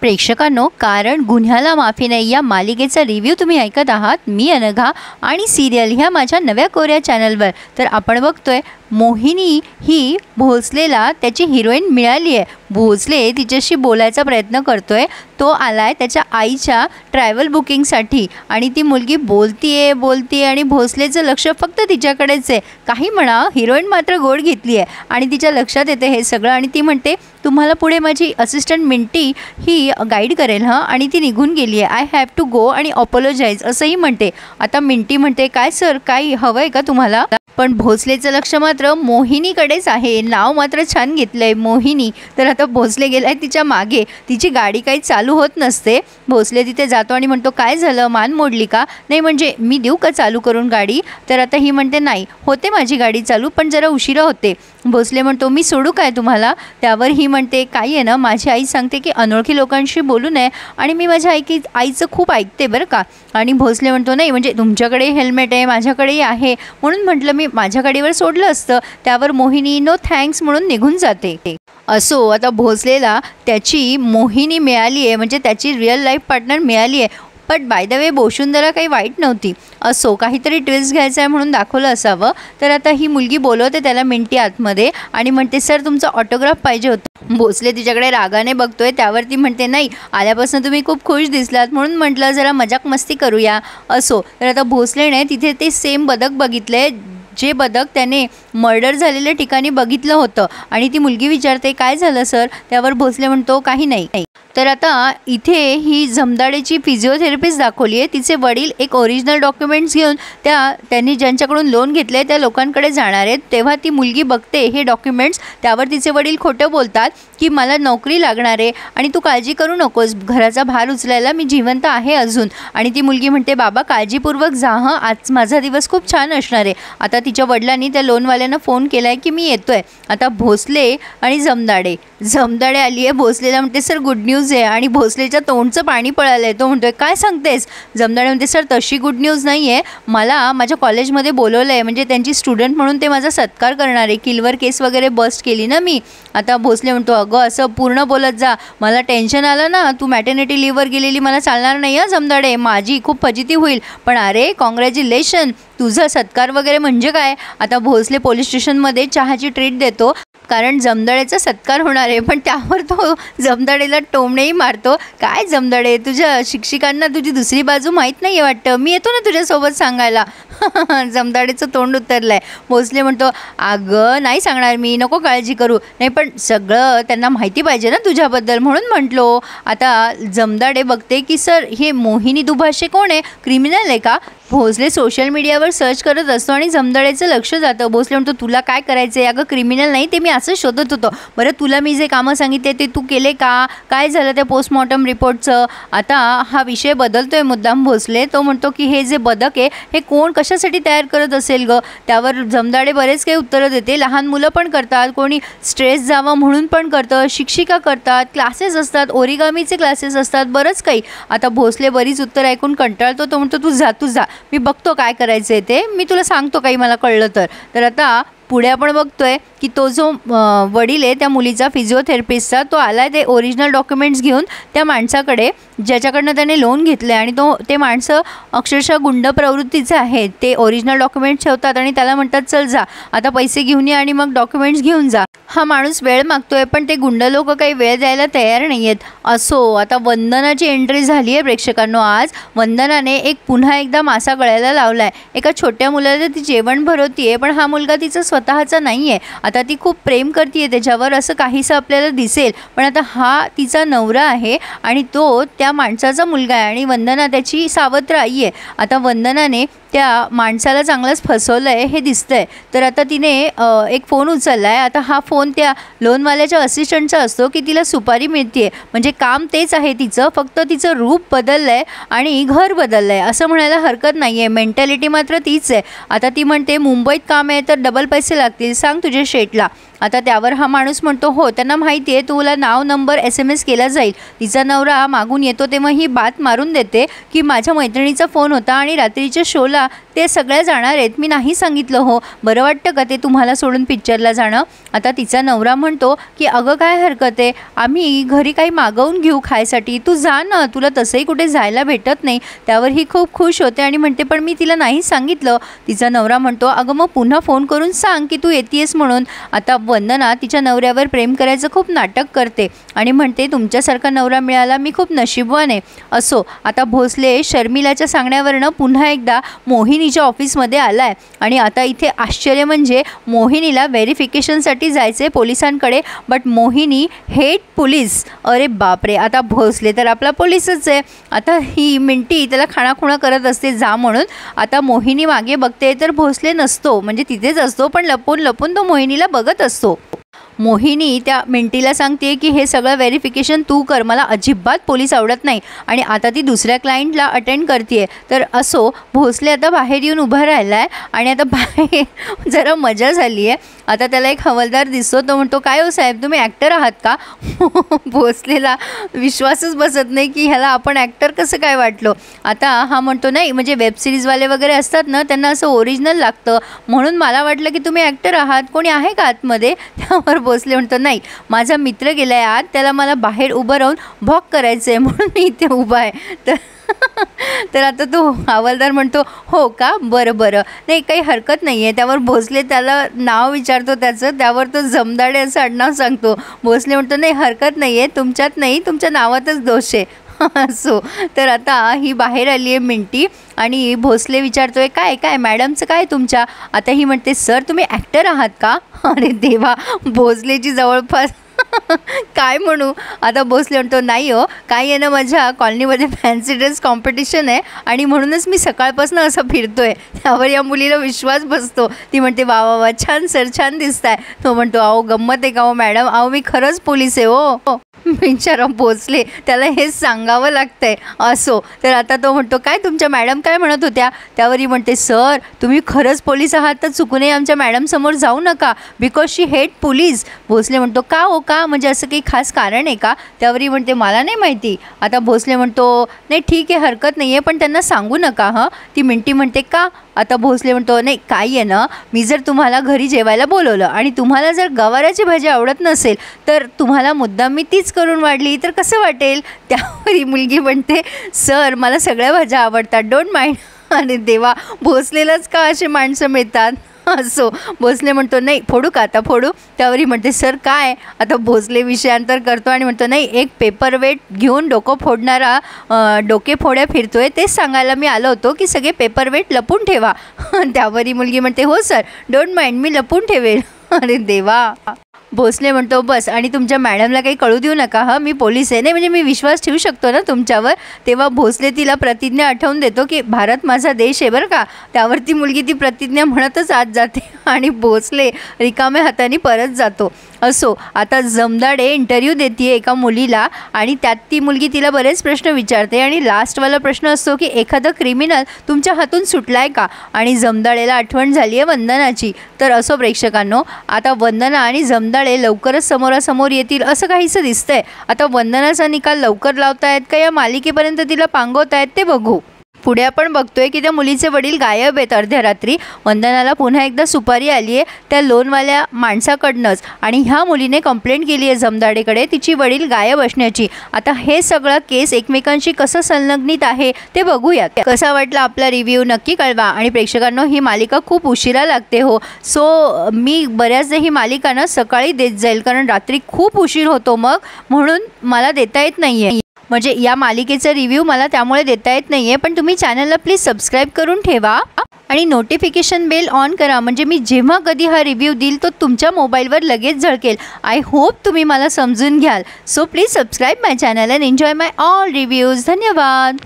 प्रेक्षकांनो, कारण गुन्ह्याला माफी नाही या मालिकेचा रिव्ह्यू तुम्ही ऐकत आहात. मी अनघा आणि सिरियल ह्या माझ्या नव्या कोऱ्या चॅनलवर. तर आपण बघतोय मोहिनी ही भोसलेला त्याची हिरोईन मिळाली आहे. भोसले तिच्याशी बोलायचा प्रयत्न करतोय. तो आलाय त्याच्या आईच्या ट्रॅव्हल बुकिंगसाठी आणि ती मुलगी बोलतीये आणि भोसलेचं लक्ष फक्त तिच्याकडेच आहे. काही म्हणा, हिरोईन मात्र गोड घेतली आहे आणि तिच्या लक्षात येते हे सगळं आणि ती म्हणते तुम्हाला पुढे माझी असिस्टंट मिंटी ही गाईड करेल हां. आणि ती निघून गेली आहे. आय हॅव टू गो आणि अपोलोजाईज असंही म्हणते. आता मिंटी म्हणते काय सर, काही हवं आहे का तुम्हाला? पण भोसलेचं लक्ष मात्र मोहिनीकडेच आहे. नाव मात्र छान घेतलंय मोहिनी. तर आता भोसले गेलाय तिच्या मागे. तिची गाडी काही चालू होत नसते. भोसले तिथे जातो आणि म्हणतो काय झालं, मान मोडली का? नाही म्हणजे मी देऊ का चालू करून गाडी? तर आता ही म्हणते नाही, होते माझी गाडी चालू पण जरा उशिरा होते. भोसले म्हणतो मी सोडू काय तुम्हाला? त्यावर ही म्हणते काही आहे ना, माझी आई सांगते की अनोळखी लोकांशी बोलू नये आणि मी माझ्या आईचं खूप ऐकते बरं का. आणि भोसले म्हणतो नाही म्हणजे तुमच्याकडे हेल्मेट आहे, माझ्याकडेही आहे, म्हणून म्हटलं मी माझ्या गाडीवर सोडलं असतं. त्यावर मोहिनी नो थँक्स म्हणून निघून जाते. असो, आता भोसलेला त्याची मोहिनी मिळाली आहे, म्हणजे त्याची रिअल लाईफ पार्टनर मिळाली आहे. बट बाय द वे वसुंधरा काही वाईट नव्हती. असो, काहीतरी ट्विस्ट घ्यायचं आहे म्हणून दाखवलं असावं. तर आता ही मुलगी बोलवते त्याला मिंटी आतमध्ये आणि म्हणते सर तुमचा ऑटोग्राफ पाहिजे होता. भोसले तिच्याकडे रागाने बघतोय. त्यावरती म्हणते नाही, आल्यापासून तुम्ही खूप खुश दिसलात म्हणून म्हटलं जरा मजाक मस्ती करूया. असो, तर आता भोसलेने तिथे ते सेम बदक बघितले जे बदक त्याने मर्डर झालेल्या ठिकाणी बघितलं होतं. आणि ती मुलगी विचारते काय झालं सर? त्यावर भोसले म्हणतो काही नाही. तर आता इथे ही जमदाडेची फिजिओथेरपिस्ट दाखवली आहे. तिचे वडील एक ओरिजिनल डॉक्युमेंट्स घेऊन त्यांनी ज्यांच्याकडून लोन घेतले त्या लोकांकडे जाणार आहेत. तेव्हा ती मुलगी बघते हे डॉक्युमेंट्स. त्यावर तिचे वडील खोटं बोलतात की मला नोकरी लागणार आहे आणि तू काळजी करू नकोस, घराचा भार उचलायला मी जिवंत आहे अजून. आणि ती मुलगी म्हणते बाबा काळजीपूर्वक जा हं, आज माझा दिवस खूप छान असणार आहे. आता तिच्या वडिलांनी त्या लोनवाल्यांना फोन केला आहे की मी येतोय. आता भोसले आणि जमदाडे आली आहे. भोसलेला म्हणते सर गुड न्यूज आहे आणि भोसलेच्या तोंडचं पाणी पळालं आहे. तो म्हणतोय काय सांगतेस? जमदाडे म्हणते सर तशी गुड न्यूज नाही आहे, मला माझ्या कॉलेजमध्ये बोलवलं आहे, म्हणजे त्यांची स्टुडंट म्हणून ते माझा सत्कार करणार आहे. किलवर केस वगैरे बस्ट केली ना मी. आता भोसले म्हणतो अगं असं पूर्ण बोलत जा, मला टेन्शन आलं ना, तू मॅटर्निटी लीववर गेलेली मला चालणार नाही हा जमदाडे, माझी खूप फजिती होईल. पण अरे कॉंग्रॅच्युलेशन, तुझा सत्कार वगैरे म्हणजे काय? आता भोसले पोलीस स्टेशनमध्ये चहाची ट्रीट देतो कारण जमदाडेचा सत्कार होणार आहे. पण त्यावर तो जमदाडेला टोमणेही मारतो. काय जमदाडे, तुझ्या शिक्षिकांना तुझी दुसरी बाजू माहीत नाही आहे वाटतं, मी येतो ना तुझ्यासोबत सांगायला. जमदाडेचं तोंड उतरलं आहे. भोसले म्हणतो अगं नाही सांगणार मी, नको काळजी करू. नाही पण सगळं त्यांना माहिती पाहिजे ना तुझ्याबद्दल म्हणून म्हटलो. आता जमदाडे बघते की सर हे मोहिनी दुभाषे कोण आहे, क्रिमिनल आहे का? भोसले सोशल मीडियावर सर्च करत असतो आणि जमदाडेचं लक्ष जातं. भोसले म्हणतो तुला काय करायचं आहे? अगं क्रिमिनल नाही, ते मी असं शोधत होतो. बरं तुला मी जे कामं सांगितले ते तू केले का? काय झालं त्या पोस्टमॉर्टम रिपोर्टचं? आता हा विषय बदलतोय मुद्दाम भोसले. तो म्हणतो की हे जे बदक आहे हे कोण कशासाठी तयार करत असेल गं? त्यावर जमदाडे बरेच काही उत्तरं देते. लहान मुलं पण करतात, कोणी स्ट्रेस जावं म्हणून पण करतं, शिक्षिका करतात, क्लासेस असतात, ओरिगामीचे क्लासेस असतात, बरंच काही. आता भोसले बरीच उत्तर ऐकून कंटाळतो. तो म्हणतो तू जा, मी बघतो काय करायचं आहे ते, मी तुला सांगतो काही मला कळलं तर. तर आता पुढे आपण बघतोय की तो जो वडील आहे त्या मुलीचा फिजिओथेरपिस्टचा, तो आला ते ओरिजिनल डॉक्युमेंट्स घेऊन त्या माणसाकडे ज्याच्याकडनं त्याने लोन घेतलं आहे. आणि ते माणसं अक्षरशः गुंड प्रवृत्तीचं आहे. ते ओरिजिनल डॉक्युमेंट्स ठेवतात आणि त्याला म्हणतात चल जा आता पैसे घेऊन ये आणि मग डॉक्युमेंट्स घेऊन जा. हा माणूस वेळ मागतोय पण ते गुंड लोक काही वेळ द्यायला तयार नाही आहेत. असो, आता वंदनाची एंट्री झाली आहे प्रेक्षकांनो. आज वंदनाने पुन्हा एकदा मासा गळ्याला लावला आहे. एका छोट्या मुलाला ती जेवण भरवती आहे पण हा मुलगा तिचा स्वतःचा नाही आहे. आता ती खूप प्रेम करते त्याच्यावर असं काहीसं आपल्याला दिसेल. पण आता हा तिचा नवरा आहे आणि तो त्या माणसाचा मुलगा आहे आणि वंदना त्याची सावत्र आई आहे. आता वंदनाने त्या माणसाला चांगलंच फसवलं आहे हे दिसतंय. तर आता तिने एक फोन उचलला आहे. आता हा फोन त्या लोनवाल्याच्या असिस्टंटचा असतो की तिला सुपारी मिळते, म्हणजे काम तेच आहे तिचं, फक्त तिचं रूप बदललं आहे आणि घर बदललं आहे असं म्हणायला हरकत नाही आहे. मेंटॅलिटी मात्र तीच आहे. आता ती म्हणते मुंबईत काम आहे तर डबल पैसे लागतील, सांग तुझ्या शेटला. आता त्यावर हा माणूस म्हणतो हो त्यांना माहिती आहे, तुला नाव नंबर SMS केला जाईल. तिचा नवरा मागून येतो तेव्हा ही बात मारून देते की माझ्या मैत्रिणीचा फोन होता आणि रात्रीच्या शोला ते सगळ्या जाणार आहेत, मी नाही सांगितलं हो, बरं वाटतं का ते तुम्हाला सोडून पिक्चरला जाणं? आता तिचा नवरा म्हणतो की अगं काय हरकत आहे, आम्ही घरी काही मागवून घेऊ खायसाठी, तू जा ना, तुला तसंही कुठे जायला भेटत नाही. त्यावर ही खूप खुश होते आणि म्हणते पण मी तिला नाही सांगितलं. तिचा नवरा म्हणतो अगं मग पुन्हा फोन करून सांग की तू येतेस म्हणून. आता वंदना तिच्या नवऱ्यावर प्रेम करायचं खूप नाटक करते आणि म्हणते तुमच्यासारखा नवरा मिळाला मी खूप नशीबवान आहे. असो, आता भोसले शर्मिलाच्या सांगण्यावरनं पुन्हा एकदा मोहिनीच्या ऑफिसमध्ये आलाय आणि आता इथे आश्चर्य म्हणजे मोहिनीला व्हेरिफिकेशनसाठी जायचे पोलिसांकडे, बट मोहिनी हेड पोलीस. अरे बापरे, आता भोसले तर आपला पोलीसच आहे. आता ही मिंटी त्याला खाणाखुणा करत असते जा म्हणून. आता मोहिनी मागे बघते तर भोसले नसतो, म्हणजे तिथेच असतो पण लपून लपून तो मोहिनीला बघत असतो. मोहिनी त्या मिंटीला सांगते की हे सगळं व्हेरिफिकेशन तू कर, मला अजिबात पोलीस आवडत नाही. आणि आता ती दुसऱ्या क्लायंटला अटेंड करते. तर असो, भोसले आता बाहेर येऊन उभा राहिला आहे आणि आता बाहेर जरा मजा झाली आहे. आता त्याला एक हवालदार दिसतो, तो म्हणतो काय हो साहेब तुम्ही ॲक्टर आहात का? भोसलेला विश्वासच बसत नाही की ह्याला आपण ॲक्टर कसं काय वाटलो. आता हा म्हणतो नाही, म्हणजे वेबसिरीजवाले वगैरे असतात ना त्यांना असं ओरिजिनल लागतं, म्हणून मला वाटलं की तुम्ही ॲक्टर आहात, कोणी आहे का आतमध्ये? त्यावर भोसले म्हणतो नाही, माझा मित्र गेला आहे आत, त्याला मला बाहेर उभं राहून भॉक करायचं आहे म्हणून मी इथे उभा आहे. तर आता तो हवालदार म्हणतो हो का, बरं बरं, नाही काही हरकत नाही आहे. त्यावर भोसले त्याला नाव विचारतो त्याचं, त्यावर तो जमदाडे असं आडनाव सांगतो. भोसले म्हणतो नाही हरकत नाही आहे, तुमच्यात नाही, तुमच्या नावातच दोष आहे. असो, तर आता ही बाहेर आली आहे मिंटी आणि भोसले विचारतोय काय काय मॅडमचं काय तुमच्या? आता ही म्हणते सर तुम्ही ॲक्टर आहात का? अरे देवा, भोसलेची जवळपास काय म्हणू. आता भोसले म्हणतो नाही हो, काय आहे ना माझ्या कॉलनीमध्ये फॅन्सी ड्रेस कॉम्पिटिशन आहे आणि म्हणूनच मी सकाळपासून असं फिरतोय. त्यावर या मुलीला विश्वास बसतो. ती म्हणते वा वा वा, छान सर, छान दिसताय. तो म्हणतो अहो गंमत आहे का हो मॅडम, अहो मी खरंच पोलीस आहे हो. बिचारा भोसले, त्याला हेच सांगावं लागतंय. असो, तर आता तो म्हणतो काय तुमच्या मॅडम काय म्हणत होत्या? त्यावरही म्हणते सर तुम्ही खरंच पोलीस आहात तर चुकूनही आमच्या मॅडमसमोर जाऊ नका, because she head police. Bhosale म्हणतो का हो का, म्हणजे असं काही खास कारण आहे का? त्यावरही म्हणते मला नाही माहिती. आता भोसले म्हणतो नाही ठीक आहे हरकत नाही आहे, पण त्यांना सांगू नका हं. ती मिंटी म्हणते का? आता भोसले म्हणतो नाही काय आहे ना, मी जर तुम्हाला घरी जेवायला बोलवलं आणि तुम्हाला जर गवाराची भाजी आवडत नसेल तर तुम्हाला मुद्दाम मी तीच करून वाढली तर कसं वाटेल? त्यावर ही मुलगी म्हणते सर मला सगळ्या भाज्या आवडतात, डोंट माइंड. आणि देवा, भोसलेलाच का असे माणसं मिळतात. असो, भोसले म्हणतो नाही फोडू का आता फोडू? त्यावरही म्हणते सर काय? आता भोसले विषयांतर करतो आणि म्हणतो नाही एक पेपर वेट घेऊन डोकं फोडणारा डोके फोड्या फिरतोय, तेच सांगायला मी आलो होतो की सगळे पेपर वेट लपून ठेवा. त्यावरही मुलगी म्हणते हो सर डोंट माइंड, मी लपून ठेवेल. अरे देवा. भोसले म्हणतो बस, आणि तुमच्या मॅडमला काही कळू देऊ नका हं, मी पोलीस आहे. नाही म्हणजे मी विश्वास ठेवू शकतो ना तुमच्यावर. तेव्हा भोसले तिला प्रतिज्ञा आठवून देतो की भारत माझा देश आहे बरं का. त्यावर ती मुलगी ती प्रतिज्ञा म्हणतच आत जाते आणि भोसले रिकाम्या हाताने परत जातो. असो, आता जमदाडे इंटरव्ह्यू देते एका मुलीला आणि त्यात ती मुलगी तिला बरेच प्रश्न विचारते आणि लास्टवाला प्रश्न असतो की एखादा क्रिमिनल तुमच्या हातून सुटलाय का? आणि जमदाडेला आठवण झाली आहे वंदनाची. तर असो प्रेक्षकांनो, आता वंदना आणि जमदाडे लवकरच समोरासमोर येतील असं काहीसं दिसतंय. आता वंदनाचा निकाल लवकर लावतायत का या मालिकेपर्यंत तिला पांगवतायत ते बघू. पुढे आपण बघतोय की त्या मुलीचे वडील गायब आहेत अर्ध्या रात्री. वंदनाला पुन्हा एकदा सुपारी आली आहे त्या लोनवाल्या माणसाकडनंच आणि ह्या मुलीने कंप्लेंट केली आहे जमदाडेकडे तिची वडील गायब असण्याची. आता हे सगळं केस एकमेकांशी कसं संलग्नित आहे ते बघूयात. कसा वाटला आपला रिव्ह्यू नक्की कळवा. आणि प्रेक्षकांनो, ही मालिका खूप उशिरा लागते हो, सो मी बऱ्याचदा ही मालिका ना सकाळी देत जाईल कारण रात्री खूप उशीर होतो मग, म्हणून मला देता येत नाही आहे. म्हणजे या मालिकेचा रिव्ह्यू मला त्यामुळे देता येत नाही आहे. पण तुम्ही चॅनलला प्लीज सबस्क्राईब करून ठेवा आणि नोटिफिकेशन बेल ऑन करा, म्हणजे मी जेव्हा कधी हा रिव्ह्यू देईल तो तुमच्या मोबाईलवर लगेच झळकेल. आय होप तुम्ही मला समजून घ्याल. So please subscribe my channel and enjoy my all reviews. धन्यवाद.